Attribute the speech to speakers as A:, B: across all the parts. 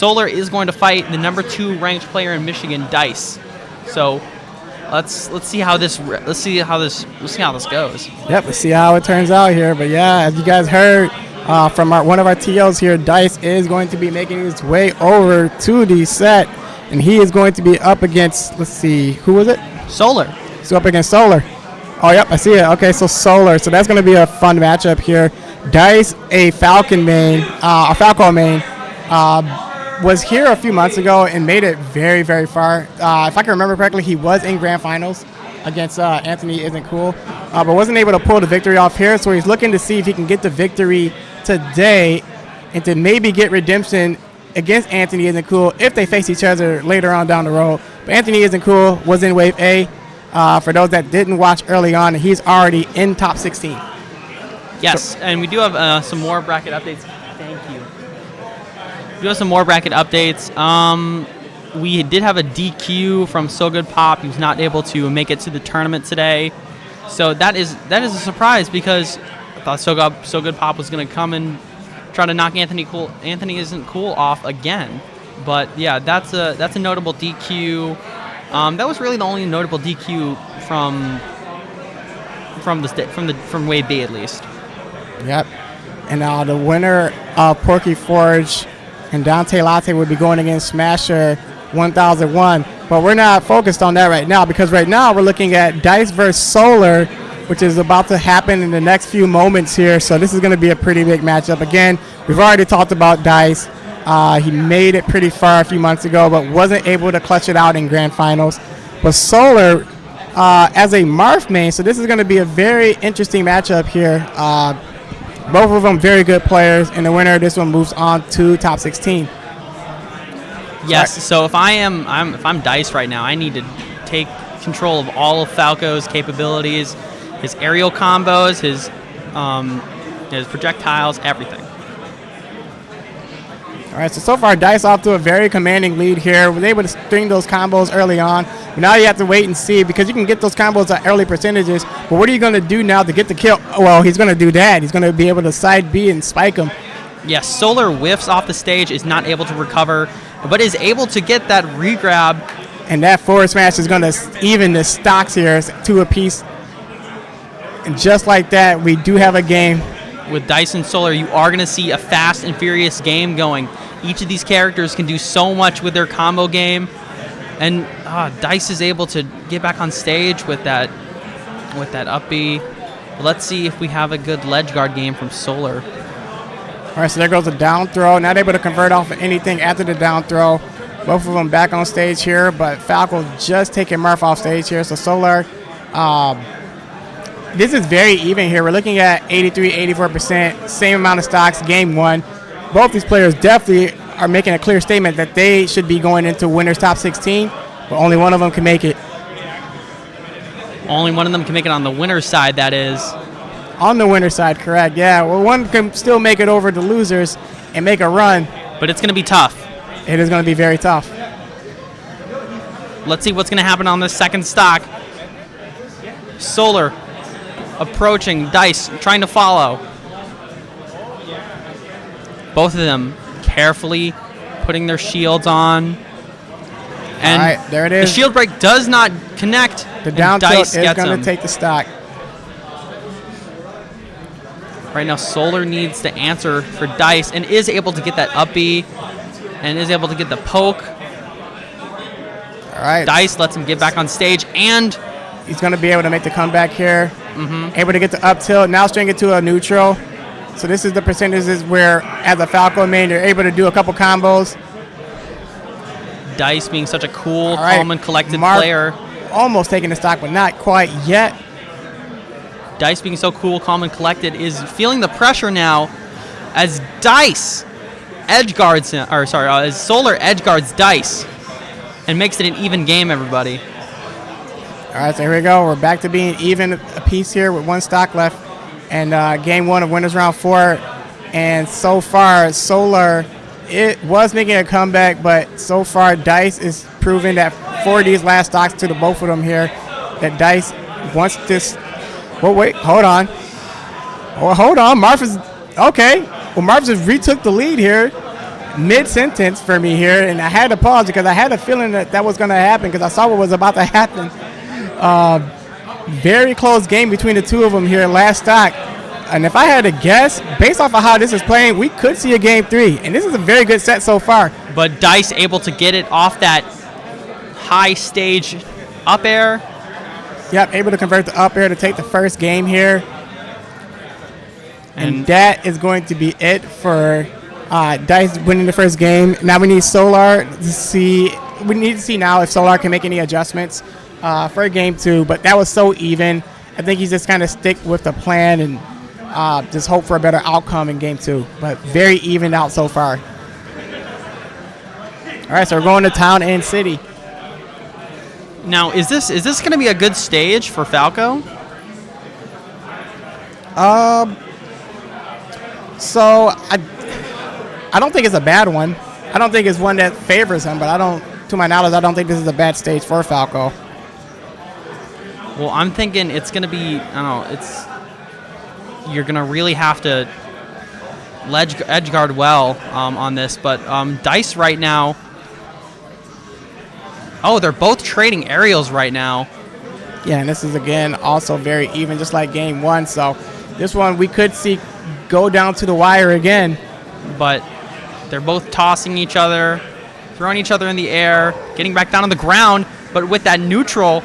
A: Solar is going to fight the number 2 ranked player in Michigan, Dice. So let's see how this goes.
B: Yep, let's see how it turns out here. But yeah, as you guys heard from one of our TOs here, Dice is going to be making his way over to the set, and he is going to be up against, let's see, who was it?
A: Solar.
B: So up against Solar. Oh, yep, I see it. Okay, so Solar. So that's going to be a fun matchup here. Dice, a Falco main, was here a few months ago and made it very, very far. If I can remember correctly, he was in grand finals against Anthony Isn't Cool, but wasn't able to pull the victory off here. So he's looking to see if he can get the victory today and to maybe get redemption against Anthony Isn't Cool if they face each other later on down the road. But Anthony Isn't Cool was in Wave A. For those that didn't watch early on, he's already in top 16.
A: Yes, and we do have some more bracket updates. Thank you. We do have some more bracket updates. We did have a DQ from So Good Pop. He was not able to make it to the tournament today. So that is a surprise because I thought So Good Pop was going to come and try to knock Anthony Isn't Cool off again. But yeah, that's a notable DQ. That was really the only notable DQ from Wave B at least.
B: Yep. And now the winner of Porky Forge and Dante Latte will be going against Smasher 1001. But we're not focused on that right now because right now we're looking at Dice versus Solar, which is about to happen in the next few moments here. So this is going to be a pretty big matchup. Again, we've already talked about Dice. He made it pretty far a few months ago, but wasn't able to clutch it out in grand finals. But Solar, as a Marth main, so this is going to be a very interesting matchup here. Both of them very good players, and the winner of this one moves on to top 16.
A: Yes. So if I'm Dice right now, I need to take control of all of Falco's capabilities, his aerial combos, his projectiles, everything.
B: All right, so far Dice off to a very commanding lead here. Was able to string those combos early on. But now you have to wait and see because you can get those combos at early percentages. But what are you going to do now to get the kill? Well, he's going to do that. He's going to be able to side B and spike him.
A: Yes, Solar whiffs off the stage, is not able to recover, but is able to get that regrab.
B: And that forward smash is going to even the stocks here to a piece. And just like that, we do have a game.
A: With Dice and Solar, you are going to see a fast and furious game going. Each of these characters can do so much with their combo game. And Dice is able to get back on stage with that up B. Let's see if we have a good ledge guard game from Solar.
B: All right, so there goes a down throw. Not able to convert off of anything after the down throw. Both of them back on stage here, but Falco just taking Marth off stage here. So Solar, this is very even here. We're looking at 83, 84%, same amount of stocks, game one. Both these players definitely are making a clear statement that they should be going into winners top 16, but only one of them can make it.
A: Only one of them can make it on the winner's side, that is.
B: On the winner's side, correct. Yeah, well, one can still make it over to losers and make a run.
A: But it's going to be tough.
B: It is going to be very tough.
A: Let's see what's going to happen on this second stock. Solar approaching, Dice trying to follow. Both of them carefully putting their shields on. And
B: all right, there it is.
A: The shield break does not connect.
B: The down tilt is going to take the stock.
A: Right now, Solar needs to answer for Dice and is able to get that up B and is able to get the poke.
B: All right.
A: Dice lets him get back on stage, and
B: he's going to be able to make the comeback here. Able to get the up tilt. Now string it to a neutral. So this is the percentages where, as a Falco main, you're able to do a couple combos.
A: Dice being such a cool, calm, and collected player.
B: Almost taking the stock, but not quite yet.
A: Dice being so cool, calm, and collected is feeling the pressure now as Dice edge guards, as Solar edge guards Dice and makes it an even game, everybody.
B: All right, so here we go. We're back to being even a piece here with one stock left. And game one of winners round 4. And so far, Solar, it was making a comeback, but so far Dice is proving that for these last stocks to the both of them here, that Dice wants this. Well, wait, hold on. Oh, hold on. Marth is okay. Well, Marth just retook the lead here. mid-sentence for me here, and I had to pause because I had a feeling that was going to happen because I saw what was about to happen. Very close game between the two of them here last stock. And if I had to guess, based off of how this is playing, we could see a game 3. And this is a very good set so far.
A: But Dice able to get it off that high stage up air.
B: Yep, able to convert the up air to take the first game here. And that is going to be it for Dice winning the first game. Now we need Solar to see. We need to see now if Solar can make any adjustments for game 2. But that was so even. I think he's just kind of stick with the plan and just hope for a better outcome in game 2. But very even out so far. All right, so we're going to Town and City.
A: Now, is this going to be a good stage for Falco?
B: So I don't think it's a bad one. I don't think it's one that favors him, but to my knowledge, I don't think this is a bad stage for Falco.
A: Well, I'm thinking it's going to be, I don't know, you're going to really have to edge guard well on this, but Dice right now, they're both trading aerials right now.
B: Yeah, and this is, again, also very even, just like game 1, so this one we could see go down to the wire again.
A: But they're both tossing each other, throwing each other in the air, getting back down on the ground, but with that neutral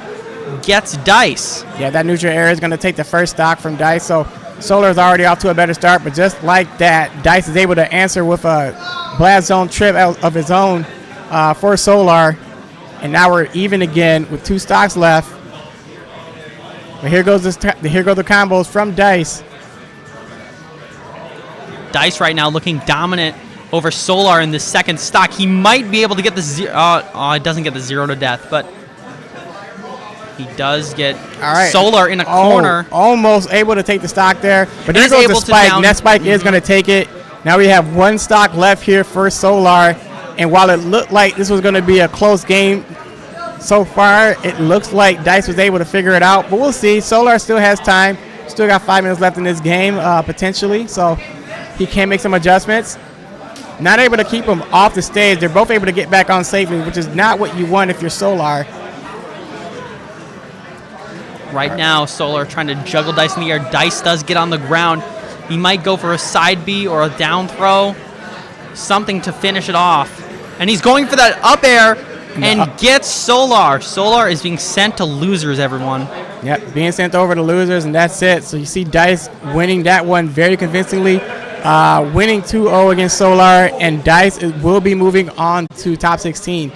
A: gets Dice.
B: Yeah, that neutral air is going to take the first stock from Dice, so Solar is already off to a better start, but just like that, Dice is able to answer with a blast zone trip of his own for Solar, and now we're even again with 2 stocks left. But here go the combos from Dice.
A: Dice right now looking dominant over Solar in the second stock. He might be able to get the zero. It doesn't get the 0 to death, but he does get Solar in a corner.
B: Almost able to take the stock there. But here goes the spike. And that spike is going to take it. Now we have 1 stock left here for Solar. And while it looked like this was going to be a close game, so far it looks like Dice was able to figure it out. But we'll see. Solar still has time. Still got 5 minutes left in this game, potentially. So he can make some adjustments. Not able to keep him off the stage. They're both able to get back on safely, which is not what you want if you're Solar.
A: Right now, Solar trying to juggle Dice in the air. Dice does get on the ground. He might go for a side B or a down throw. Something to finish it off. And he's going for that up air and gets Solar. Solar is being sent to losers, everyone.
B: Yep, being sent over to losers, and that's it. So you see Dice winning that one very convincingly. Winning 2-0 against Solar, and Dice will be moving on to top 16.